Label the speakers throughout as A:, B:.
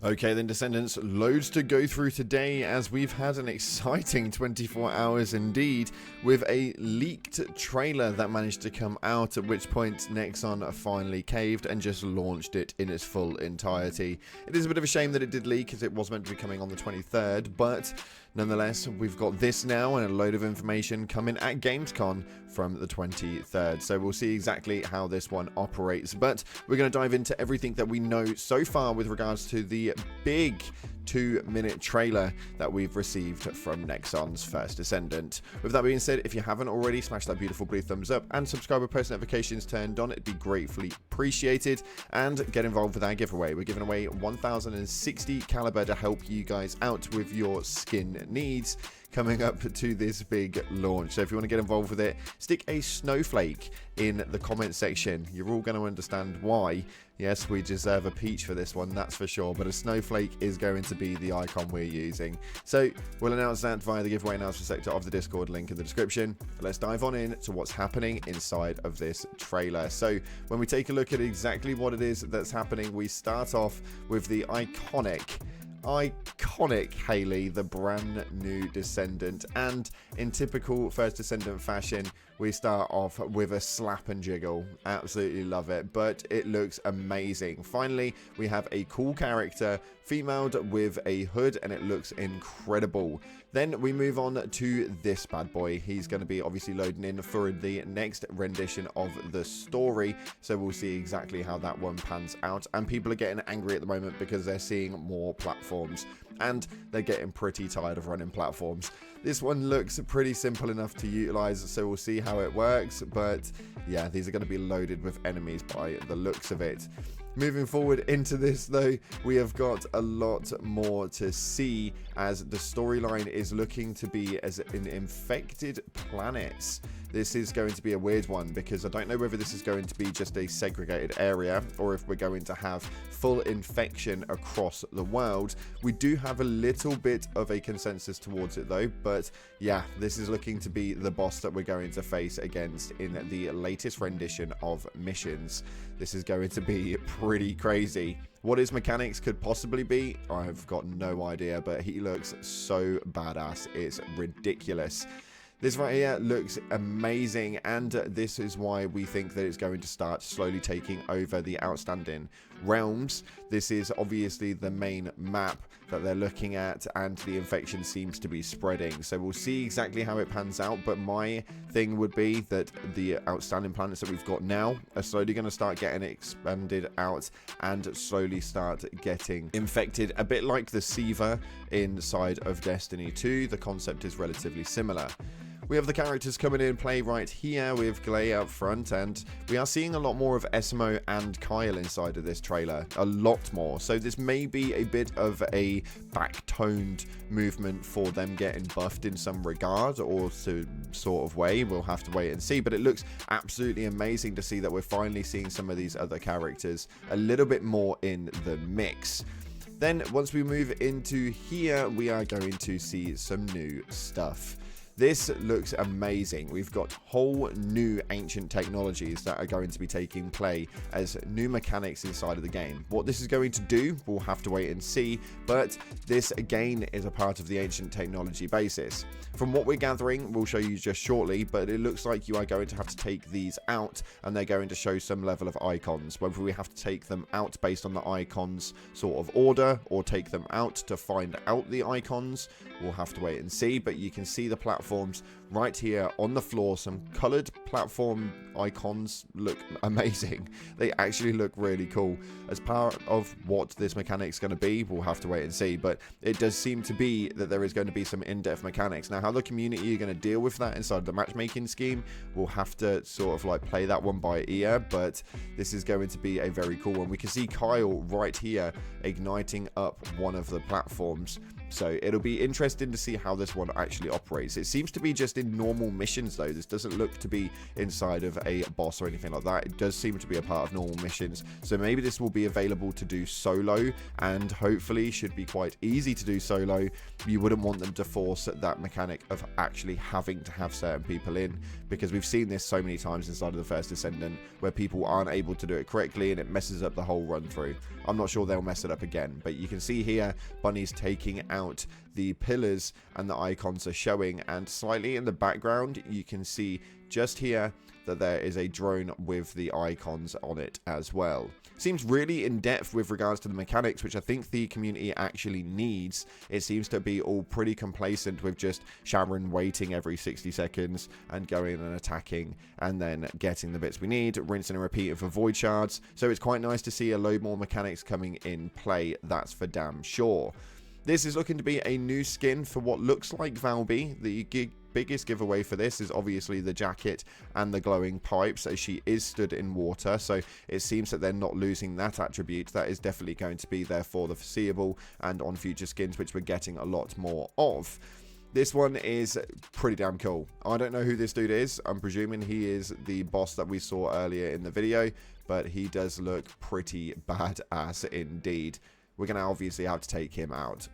A: Okay then, Descendants, loads to go through today as we've had an exciting 24 hours indeed with a leaked trailer that managed to come out, at which point Nexon finally caved and just launched it in its full entirety. It is a bit of a shame that it did leak as it was meant to be coming on the 23rd, but nonetheless, we've got this now and a load of information coming at Gamescom from the 23rd. So we'll see exactly how this one operates. But we're going to dive into everything that we know so far with regards to the big 2-minute trailer that we've received from Nexon's first Descendant. With that being said, if you haven't already, smash that beautiful blue thumbs up and subscribe with post notifications turned on. It'd be gratefully appreciated. And get involved with our giveaway. We're giving away 1060 caliber to help you guys out with your skin needs coming up to this big launch. So if you want to get involved with it, stick a snowflake in the comment section. You're all going to understand why. Yes, we deserve a peach for this one, that's for sure, but a snowflake is going to be the icon we're using. So we'll announce that via the giveaway announcement sector of the Discord, link in the description. Let's dive on in to what's happening inside of this trailer. So when we take a look at exactly what it is that's happening, we start off with the iconic Haley, the brand new Descendant, and in typical first Descendant fashion, we start off with a slap and jiggle. Absolutely love it, but it looks amazing. Finally, we have a cool character, femaled with a hood, and it looks incredible. Then we move on to this bad boy. He's going to be obviously loading in for the next rendition of the story, so we'll see exactly how that one pans out. And people are getting angry at the moment because they're seeing more platforms, and they're getting pretty tired of running platforms. This one looks pretty simple enough to utilize, so we'll see how it works. But yeah, these are going to be loaded with enemies by the looks of it. Moving forward into this though, we have got a lot more to see as the storyline is looking to be as in infected planets. This is going to be a weird one because I don't know whether this is going to be just a segregated area or if we're going to have full infection across the world. We do have a little bit of a consensus towards it though, but yeah, this is looking to be the boss that we're going to face against in the latest rendition of missions. This is going to be pretty crazy. What his mechanics could possibly be, I've got no idea, but he looks so badass. It's ridiculous. This right here looks amazing, and this is why we think that it's going to start slowly taking over the outstanding realms. This is obviously the main map that they're looking at, and the infection seems to be spreading. So we'll see exactly how it pans out, but my thing would be that the outstanding planets that we've got now are slowly going to start getting expanded out and slowly start getting infected. A bit like the Siva inside of Destiny 2, the concept is relatively similar. We have the characters coming in play right here with Glay up front, and we are seeing a lot more of Esmo and Kyle inside of this trailer. A lot more. So this may be a bit of a back-toned movement for them getting buffed in some regard or sort of way. We'll have to wait and see, but it looks absolutely amazing to see that we're finally seeing some of these other characters a little bit more in the mix. Then once we move into here, we are going to see some new stuff. This looks amazing. We've got whole new ancient technologies that are going to be taking play as new mechanics inside of the game. What this is going to do, we'll have to wait and see, but this again is a part of the ancient technology basis. From what we're gathering, we'll show you just shortly, but it looks like you are going to have to take these out and they're going to show some level of icons. Whether we have to take them out based on the icons sort of order or take them out to find out the icons, we'll have to wait and see, but you can see the platforms right here on the floor. Some colored platform icons look amazing. They actually look really cool. As part of what this mechanic's going to be, we'll have to wait and see, but it does seem to be that there is going to be some in-depth mechanics. Now, how the community are going to deal with that inside the matchmaking scheme, we'll have to sort of like play that one by ear, but this is going to be a very cool one. We can see Kyle right here igniting up one of the platforms. So it'll be interesting to see how this one actually operates. It seems to be just in normal missions though. This doesn't look to be inside of a boss or anything like that. It does seem to be a part of normal missions. So maybe this will be available to do solo, and hopefully should be quite easy to do solo. You wouldn't want them to force that mechanic of actually having to have certain people in, because we've seen this so many times inside of the first Descendant where people aren't able to do it correctly and it messes up the whole run through. I'm not sure they'll mess it up again, but you can see here Bunny's taking out the pillars and the icons are showing, and slightly in the background you can see just here that there is a drone with the icons on it as well. Seems really in depth with regards to the mechanics, which I think the community actually needs. It seems to be all pretty complacent with just Sharon waiting every 60 seconds and going and attacking and then getting the bits we need, rinsing and repeating for void shards. So it's quite nice to see a load more mechanics coming in play, that's for damn sure. This is looking to be a new skin for what looks like Valby. The biggest giveaway for this is obviously the jacket and the glowing pipes, as she is stood in water, so it seems that they're not losing that attribute. That is definitely going to be there for the foreseeable and on future skins, which we're getting a lot more of. This one is pretty damn cool. I don't know who this dude is. I'm presuming he is the boss that we saw earlier in the video, but he does look pretty badass indeed. We're going to obviously have to take him out.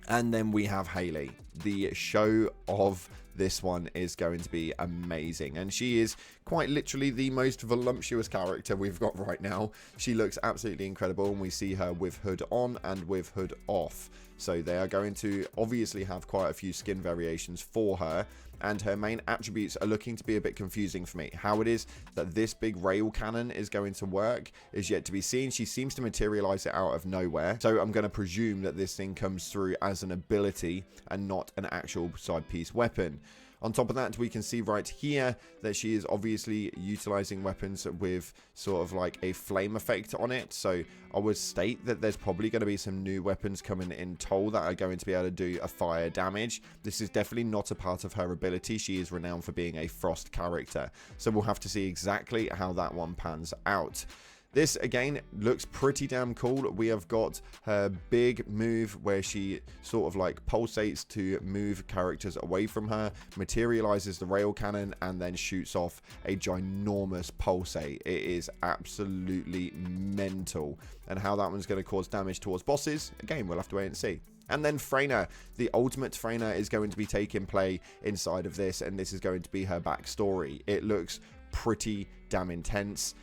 A: And then we have Haley. The show of this one is going to be amazing, and she is quite literally the most voluptuous character we've got right now. She looks absolutely incredible, and we see her with hood on and with hood off. So they are going to obviously have quite a few skin variations for her, and her main attributes are looking to be a bit confusing for me. How it is that this big rail cannon is going to work is yet to be seen. She seems to materialize it out of nowhere, so I'm going to presume that this thing comes through as an ability and not an actual side piece weapon. On top of that, we can see right here that she is obviously utilizing weapons with sort of like a flame effect on it. So I would state that there's probably going to be some new weapons coming in tow that are going to be able to do a fire damage. This is definitely not a part of her ability. She is renowned for being a frost character. So we'll have to see exactly how that one pans out. This, again, looks pretty damn cool. We have got her big move where she sort of like pulsates to move characters away from her, materializes the rail cannon, and then shoots off a ginormous pulsate. It is absolutely mental. And how that one's going to cause damage towards bosses, again, we'll have to wait and see. And then Freyna, the ultimate Freyna, is going to be taking play inside of this, and this is going to be her backstory. It looks pretty damn intense.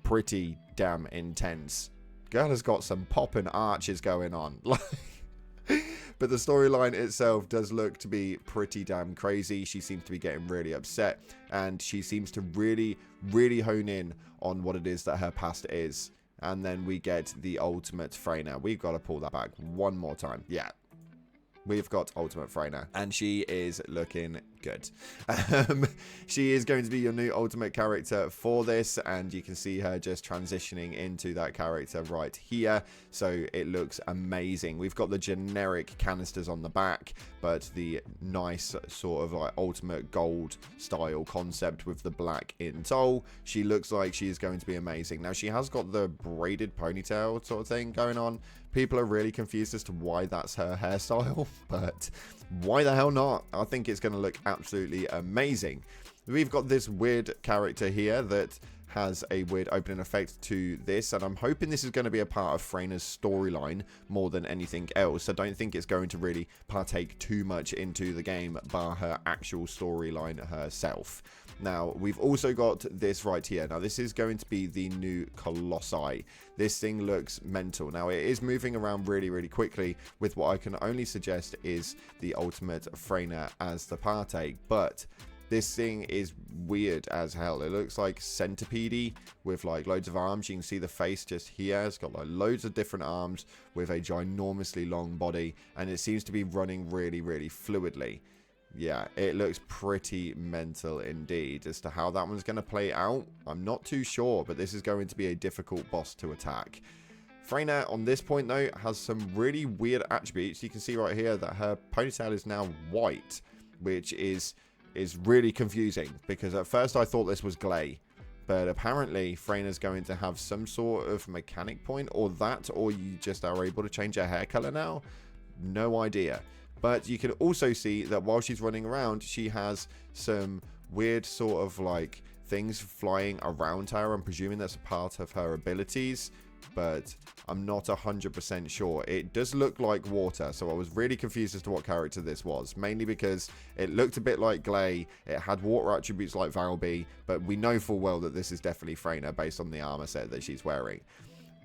A: Pretty damn intense. Girl has got some popping arches going on. But the storyline itself does look to be pretty damn crazy. She seems to be getting really upset, and she seems to really hone in on what it is that her past is. And then we get the ultimate Freyna. We've got to pull that back one more time. Yeah. We've got Ultimate Freyna, and she is looking good. She is going to be your new ultimate character for this, and you can see her just transitioning into that character right here. So it looks amazing. We've got the generic canisters on the back, but the nice sort of like ultimate gold style concept with the black in tow. She looks like she is going to be amazing. Now, she has got the braided ponytail sort of thing going on. People are really confused as to why that's her hairstyle, but why the hell not? I think it's going to look absolutely amazing. We've got this weird character here that has a weird opening effect to this, and I'm hoping this is going to be a part of Freyna's storyline more than anything else. I don't think it's going to really partake too much into the game bar her actual storyline herself. Now, we've also got this right here. Now, this is going to be the new Colossi. This thing looks mental. Now, it is moving around really quickly with what I can only suggest is the ultimate Freyna as the partake, but this thing is weird as hell. It looks like centipede with like loads of arms. You can see the face just here. It's got like loads of different arms with a ginormously long body, and it seems to be running really fluidly. Yeah, it looks pretty mental indeed. As to how that one's going to play out, I'm not too sure, but this is going to be a difficult boss to attack. Freyna, on this point though, has some really weird attributes. You can see right here that her ponytail is now white, which is really confusing, because at first I thought this was Glay, but apparently Freyna's going to have some sort of mechanic point, or that, or you just are able to change her hair color now. no idea. But you can also see that while she's running around, she has some weird sort of like things flying around her. I'm presuming that's a part of her abilities, but I'm not 100% sure. It does look like water, so I was really confused as to what character this was, mainly because it looked a bit like Glay, it had water attributes like Valby, but we know full well that this is definitely Freyna based on the armor set that she's wearing.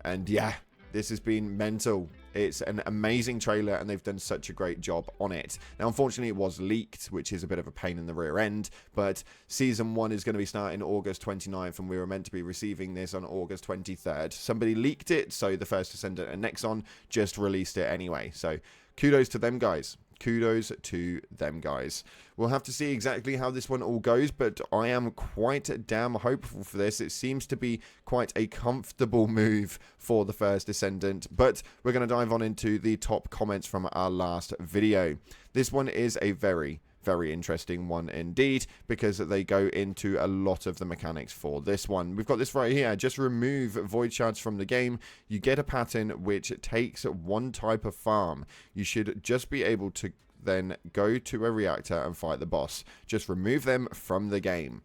A: And yeah, this has been mental. It's an amazing trailer, and they've done such a great job on it. Now, unfortunately, it was leaked, which is a bit of a pain in the rear end, but Season 1 is going to be starting August 29th, and we were meant to be receiving this on August 23rd. Somebody leaked it, so the First Descendant and Nexon just released it anyway. So, kudos to them, guys. Kudos to them, guys. We'll have to see exactly how this one all goes, but I am quite damn hopeful for this. It seems to be quite a comfortable move for the First Descendant, but we're going to dive on into the top comments from our last video. This one is a very interesting one indeed, because they go into a lot of the mechanics for this one. We've got this right here. Just remove void shards from the game. You get a pattern which takes one type of farm. You should just be able to then go to a reactor and fight the boss. Just remove them from the game.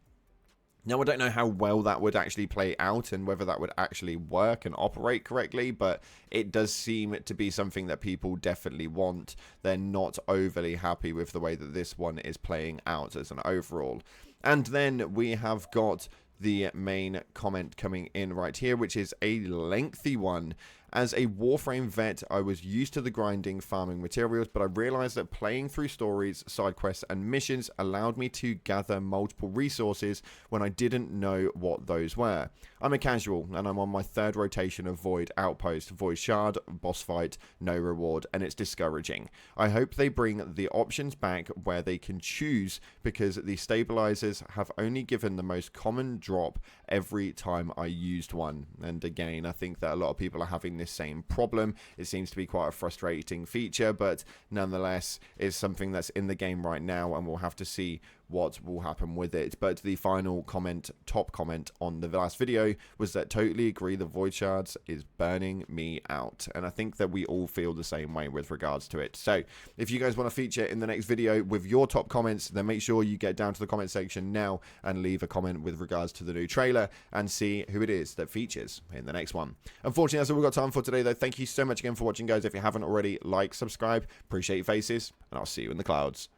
A: Now, I don't know how well that would actually play out and whether that would actually work and operate correctly, but it does seem to be something that people definitely want. They're not overly happy with the way that this one is playing out as an overall. And then we have got the main comment coming in right here, which is a lengthy one. As a Warframe vet, I was used to the grinding, farming materials, but I realized that playing through stories, side quests, and missions allowed me to gather multiple resources when I didn't know what those were. I'm a casual, and I'm on my 3rd rotation of Void Outpost, Void Shard, boss fight, no reward, and it's discouraging. I hope they bring the options back where they can choose, because the stabilizers have only given the most common drop every time I used one. And again, I think that a lot of people are having this same problem. It seems to be quite a frustrating feature, but nonetheless is something that's in the game right now, and we'll have to see what will happen with it. But the final comment, top comment on the last video, was that totally agree, the void shards is burning me out, and I think that we all feel the same way with regards to it. So if you guys want to feature in the next video with your top comments, then make sure you get down to the comment section now and leave a comment with regards to the new trailer and see who it is that features in the next one. Unfortunately, that's all we've got time for today, though. Thank you so much again for watching, guys. If you haven't already, like, subscribe, appreciate your faces, and I'll see you in the clouds.